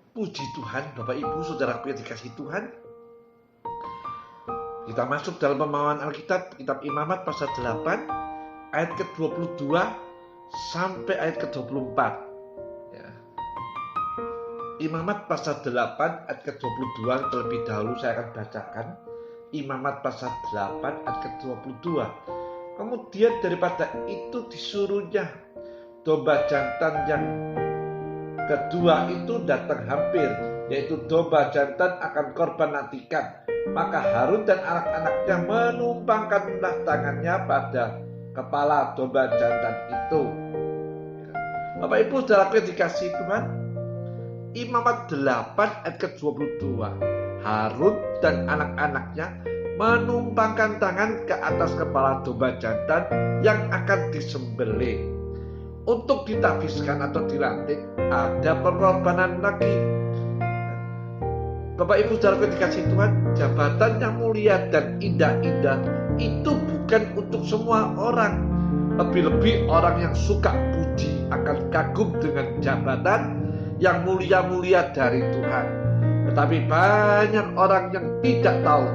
Puji Tuhan, Bapak Ibu, Saudaraku yang dikasihi Tuhan. Kita masuk dalam pemahaman Alkitab, Kitab Imamat pasal 8, ayat ke-22 sampai ayat ke-24. Ya. Imamat pasal 8, ayat ke-22, terlebih dahulu saya akan bacakan. Imamat pasal 8, ayat ke-22. Kemudian daripada itu disuruhnya domba jantan yang kedua itu datang hampir, yaitu domba jantan akan korban nantikan. Maka Harun dan anak-anaknya menumpangkanlah tangannya pada kepala domba jantan itu. Bapak Ibu saudaraku yang dikasihi Tuhan, Imamat 8 ayat ke-22. Harun dan anak-anaknya menumpangkan tangan ke atas kepala domba jantan yang akan disembelih. Untuk ditafiskan atau dilantik, ada pengorbanan lagi. Bapak Ibu saudaraku yang dikasihi Tuhan, jabatan yang mulia dan indah-indah itu bukan untuk semua orang. Lebih-lebih orang yang suka puji akan kagum dengan jabatan yang mulia-mulia dari Tuhan. Tetapi banyak orang yang tidak tahu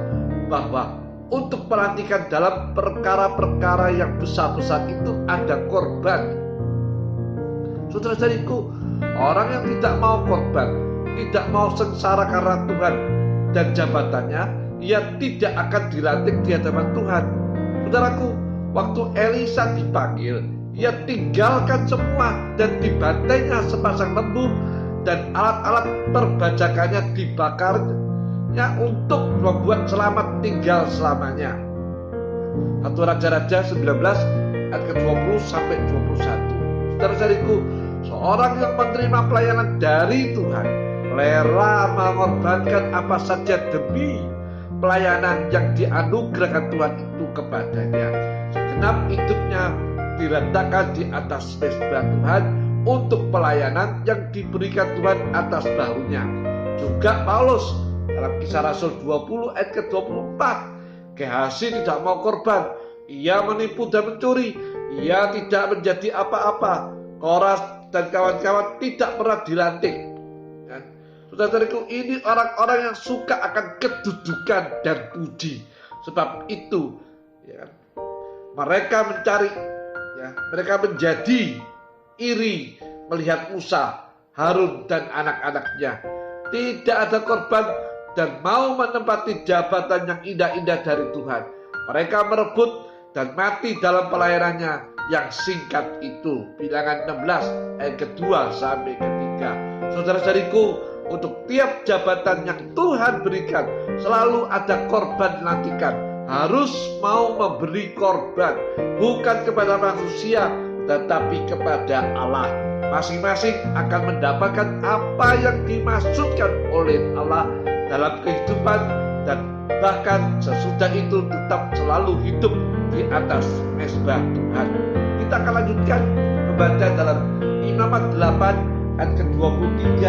bahwa untuk pelantikan dalam perkara-perkara yang besar-besar itu ada korban. Saudara-saudariku, orang yang tidak mau korban, tidak mau sengsara karena Tuhan dan jabatannya, ia tidak akan dilantik di hadapan Tuhan. Saudaraku, waktu Elisa dipanggil, ia tinggalkan semua dan dibantainya sepasang lembu dan alat-alat perbajakannya dibakarnya untuk membuat selamat tinggal selamanya. 1 Raja-Raja 19 ayat ke-20 sampai 21. Saudara-saudariku, seorang yang menerima pelayanan dari Tuhan rela mengorbankan apa saja demi pelayanan yang dianugerahkan Tuhan itu kepadanya. Segenap hidupnya diletakkan di atas mezbah Tuhan untuk pelayanan yang diberikan Tuhan atas bahunya. Juga Paulus dalam Kisah Rasul 20 ayat ke-24, Gehazi tidak mau korban, ia menipu dan mencuri, ia tidak menjadi apa-apa. Koras dan kawan-kawan tidak pernah dilantik. Saudara-saudariku, ini orang-orang yang suka akan kedudukan dan puji. Sebab itu mereka mencari, mereka menjadi iri melihat Musa, Harun dan anak-anaknya tidak ada korban dan mau menempati jabatan yang indah-indah dari Tuhan. Mereka merebut dan mati dalam pelayanannya yang singkat itu. Bilangan 16 ayat kedua sampai ketiga. Saudara-saudariku, untuk tiap jabatan yang Tuhan berikan selalu ada korban nantikan. Harus mau memberi korban, bukan kepada manusia tetapi kepada Allah. Masing-masing akan mendapatkan apa yang dimaksudkan oleh Allah dalam kehidupan, dan bahkan sesudah itu tetap selalu hidup di atas mezbah Tuhan. Kita akan lanjutkan membaca dalam Imamat 8 ayat ke-23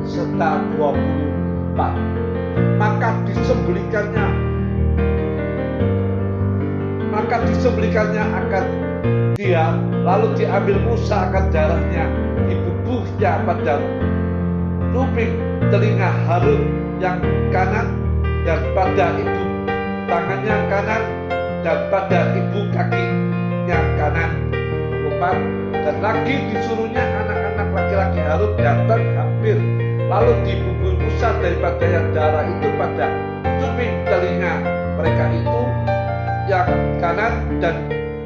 serta 24. Maka disembelikannya akan dia, lalu diambil Musa akan darahnya, dibubuhnya pada kuping telinga Harun yang kanan dan pada ibu tangannya kanan dan pada ibu kakinya kanan. 24. Dan lagi disuruhnya anak-anak laki-laki Harun datang hampir, lalu dibubuh Musa daripada yang darah itu pada kuping telinga mereka itu yang kanan dan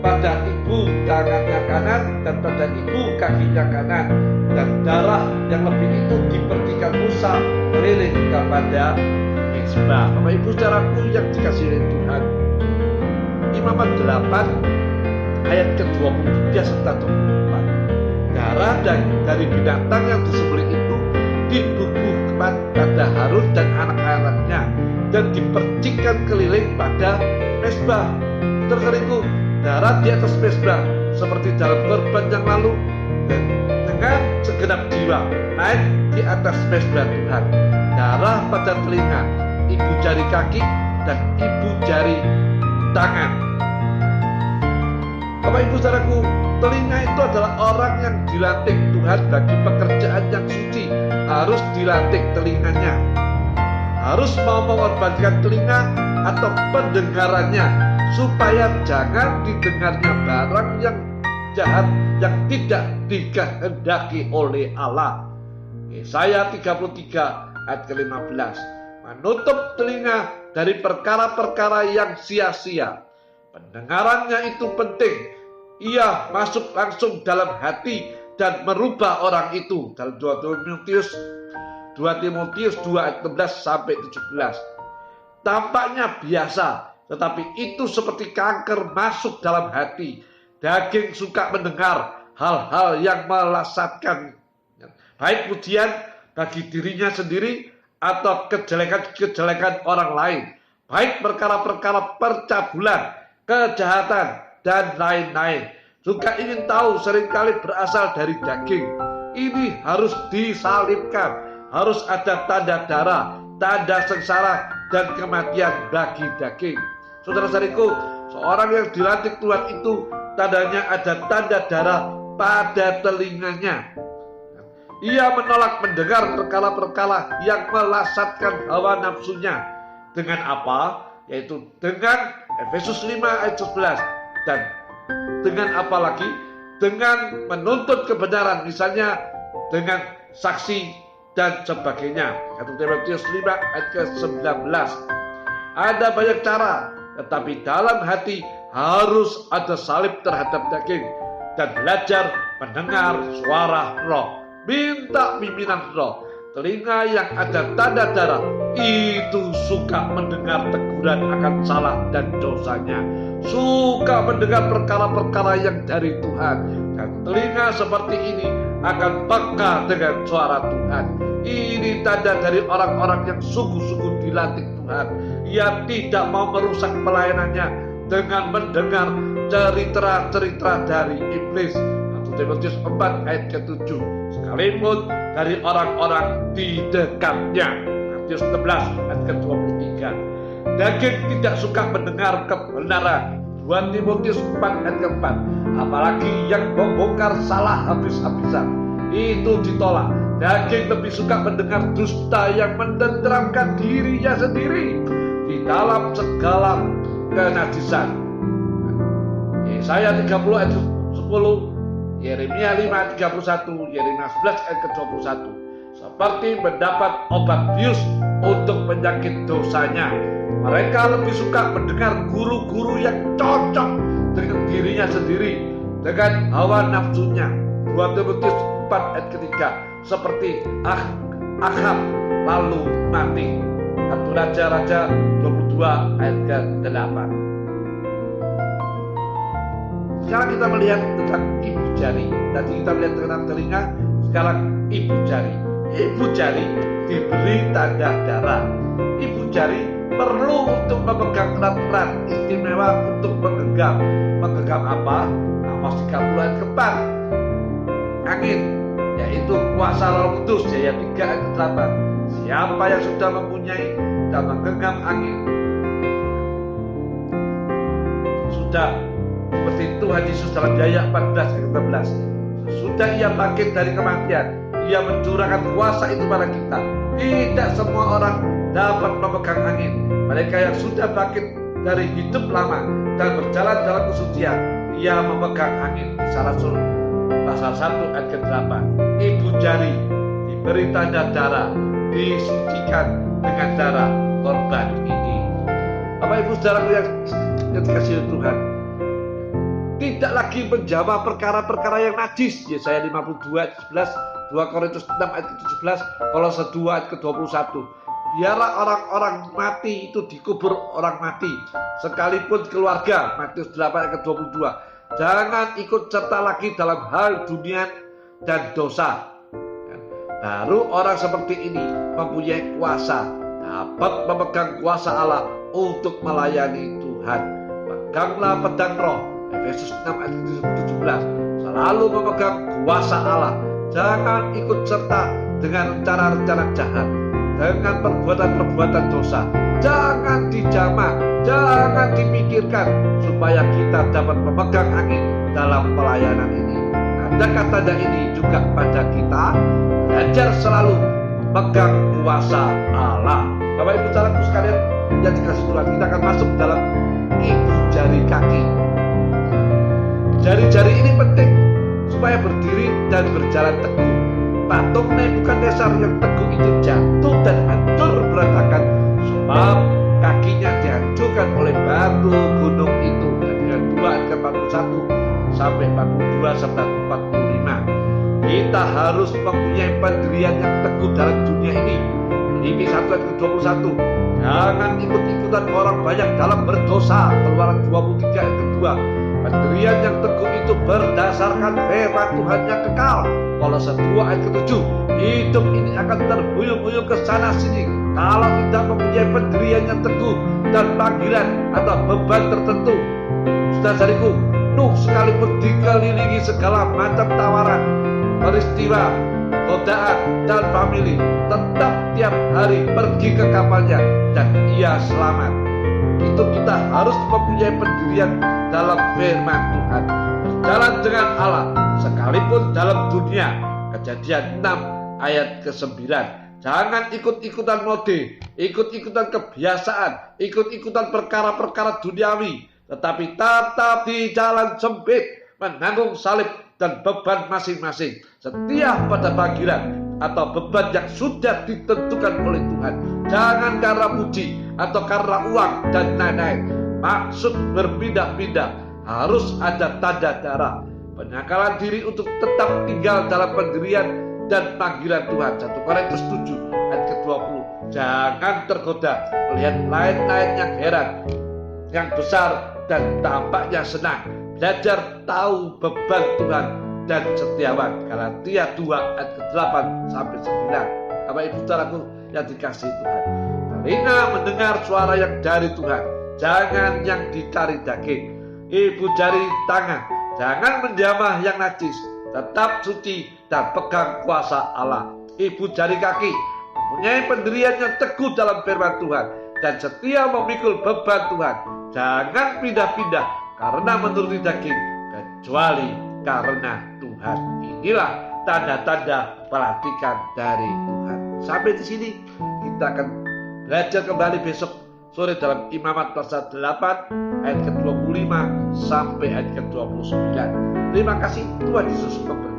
pada ibu tangannya kanan dan pada ibu kakinya kanan, dan darah yang lebih itu dipercikan Musa keliling kepada mezbah. Bapak Ibu saudaraku yang dikasihi Tuhan, Imamat 8 ayat ke-23 serta 24. Darah dari binatang yang disembelih itu dibubuh pada Harun dan anak-anaknya dan dipercikan keliling pada mezbah. Saudara-saudariku, darah di atas mezbah seperti dalam korban yang lalu, dan dengan segenap jiwa naik di atas mezbah Tuhan. Darah pada telinga, ibu jari kaki dan ibu jari tangan. Bapak Ibu saudaraku, telinga itu adalah orang yang dilantik Tuhan bagi pekerjaan yang suci, harus dilatih telinganya. Harus mau mengorbankan telinga atau pendengarannya, supaya jangan didengarnya barang yang jahat yang tidak dikehendaki oleh Allah. Yesaya 33 ayat ke-15. Menutup telinga dari perkara-perkara yang sia-sia. Pendengarannya itu penting. Ia masuk langsung dalam hati dan merubah orang itu. Dalam 2 Timotius 2 ayat 16 sampai 17. Tampaknya biasa, tetapi itu seperti kanker masuk dalam hati. Daging suka mendengar hal-hal yang melasatkan, baik pujian bagi dirinya sendiri atau kejelekan-kejelekan orang lain, baik perkara-perkara percabulan, kejahatan, dan lain-lain. Juga ingin tahu seringkali berasal dari daging. Ini harus disalibkan, harus ada tanda darah, tanda sengsara, dan kematian bagi daging. Saudara-saudariku, seorang yang dilantik Tuhan itu tandanya ada tanda darah pada telinganya. Ia menolak mendengar perkara-perkara yang melasatkan hawa nafsunya. Dengan apa? Yaitu dengan Efesus 5 ayat 11. Dan dengan apa lagi? Dengan menuntut kebenaran, misalnya dengan saksi dan sebagainya. 1 Timotius 5 ayat ke-19. Ada banyak cara, tetapi dalam hati harus ada salib terhadap daging dan belajar mendengar suara roh. Minta pimpinan roh. Telinga yang ada tanda darah itu suka mendengar teguran akan salah dan dosanya, suka mendengar perkara-perkara yang dari Tuhan. Dan telinga seperti ini akan peka dengan suara Tuhan. Ini tanda dari orang-orang yang sungguh-sungguh dilantik Tuhan. Ia tidak mau merusak pelayanannya dengan mendengar cerita-cerita dari iblis. 1 Timotius 4 ayat ke-7. Sekalipun dari orang-orang di dekatnya. Matius 16 ayat ke-23. Daging tidak suka mendengar kebenaran. 2 Timotius 4 ayat ke-4. Apalagi yang membongkar salah habis-habisan, itu ditolak. Daging lebih suka mendengar dusta yang mendenteramkan dirinya sendiri di dalam segala kenajisan. Yesaya 30 ayat 10, Yeremia 5 ayat 31, Yeremia 11 ayat ke-21. Seperti mendapat obat bius untuk penyakit dosanya. Mereka lebih suka mendengar guru-guru yang cocok dengan dirinya sendiri, dengan hawa nafsunya. 2 Timotius 4 ayat ke-3. Seperti Ahab lalu mati. 1 Raja-Raja 22 ayat ke-8. Sekarang kita melihat tentang ibu jari. Tadi kita melihat tentang telinga, sekarang ibu jari. Ibu jari diberi tanda darah. Ibu jari perlu untuk memegang erat-erat, istimewa untuk menggenggam. Menggenggam apa? Amos 30 ayat ke-4. Angin, yaitu kuasa Roh Kudus, Yesaya 3 ayat ke-8. Siapa yang sudah mempunyai dan menggenggam angin, sudah seperti Tuhan Yesus dalam Yesaya 14 ayat ke-13. Sudah ia bangkit dari kematian, ia mencurahkan kuasa itu pada kita. Tidak semua orang dapat memegang angin. Mereka yang sudah bangkit dari hidup lama dan berjalan dalam kesucian, ia memegang angin. Kisah Rasul pasal 1 ayat ke-8. Ibu jari diberi tanda darah, disucikan dengan darah korban ini. Bapak Ibu saudaraku yang dikasihi Tuhan, tidak lagi menjawab perkara-perkara yang najis. Yesaya 52 ayat 11, 2 Korintus 6 ayat ke-17, Kolose 2 ayat ke-21. Biarlah orang-orang mati itu dikubur orang mati, sekalipun keluarga. Matius 8 ayat ke-22. Jangan ikut serta lagi dalam hal dunia dan dosa. Baru orang seperti ini mempunyai kuasa, dapat memegang kuasa Allah untuk melayani Tuhan. Peganglah pedang roh, Efesus 6 ayat 17. Selalu memegang kuasa Allah. Jangan ikut serta dengan rencana-rencana jahat, dengan perbuatan-perbuatan dosa. Jangan dijamak, jangan dipikirkan, supaya kita dapat memegang angin dalam pelayanan ini. Tanda-tanda ini juga pada kita. Belajar selalu pegang kuasa Allah. Bapak Ibu saudaraku sekalian yang dikasih Tuhan, kita akan masuk dalam ibu jari kaki. Jari-jari ini penting supaya berdiri dan berjalan teguh. Patung Nebukadnezar yang teguh itu jatuh dan hancur berantakan sebab kakinya dihancurkan oleh batu gunung itu. Dan 2 ayat 41 sampai 42 serta 45. Kita harus mempunyai pendirian yang teguh dalam dunia ini. Filipi 1 ayat 21. Jangan ikut-ikutan orang banyak dalam berdosa. Keluaran 23 ayat kedua. Pendirian yang teguh itu berdasarkan firman Tuhan yang kekal. Kolose 2 ayat ke-7. Hidup ini akan terbuyung-buyung ke sana sini kalau tidak mempunyai pendirian yang teguh dan panggilan atau beban tertentu. Saudara-saudariku, Nuh sekalipun dikelilingi segala macam tawaran, peristiwa, godaan, dan famili, tetap tiap hari pergi ke kapalnya dan ia selamat. Itu kita harus mempunyai pendirian dalam firman Tuhan, berjalan dengan Allah sekalipun dalam dunia. Kejadian 6 ayat ke-9. Jangan ikut-ikutan mode, ikut-ikutan kebiasaan, ikut-ikutan perkara-perkara duniawi, tetapi tetap di jalan sempit, menanggung salib dan beban masing-masing. Setia pada panggilan atau beban yang sudah ditentukan oleh Tuhan. Jangan karena puji atau karena uang dan lain-lain. Maksud berpindah-pindah harus ada tanda darah. Penyakalan diri untuk tetap tinggal dalam pendirian dan panggilan Tuhan. 1 Korintus 7 ayat ke-20. Jangan tergoda melihat lain-lain yang heran, yang besar dan tampaknya senang. Belajar tahu beban Tuhan dan setiawan. Galatia 2 ayat ke-8 sampai 9. Bapak Ibu saudaraku yang dikasihi Tuhan, telinga mendengar suara yang dari Tuhan, jangan yang dicari daging. Ibu jari tangan, jangan menjamah yang najis, tetap suci dan pegang kuasa Allah. Ibu jari kaki, mempunyai pendirian yang teguh dalam firman Tuhan dan setia memikul beban Tuhan. Jangan pindah-pindah karena menuruti daging, kecuali karena Tuhan. Inilah tanda-tanda perhatikan dari Tuhan. Sampai di sini kita akan belajar kembali besok sore dalam Imamat pasal 8 ayat ke-25 sampai ayat ke-29. Terima kasih, Tuhan Yesus memberkati.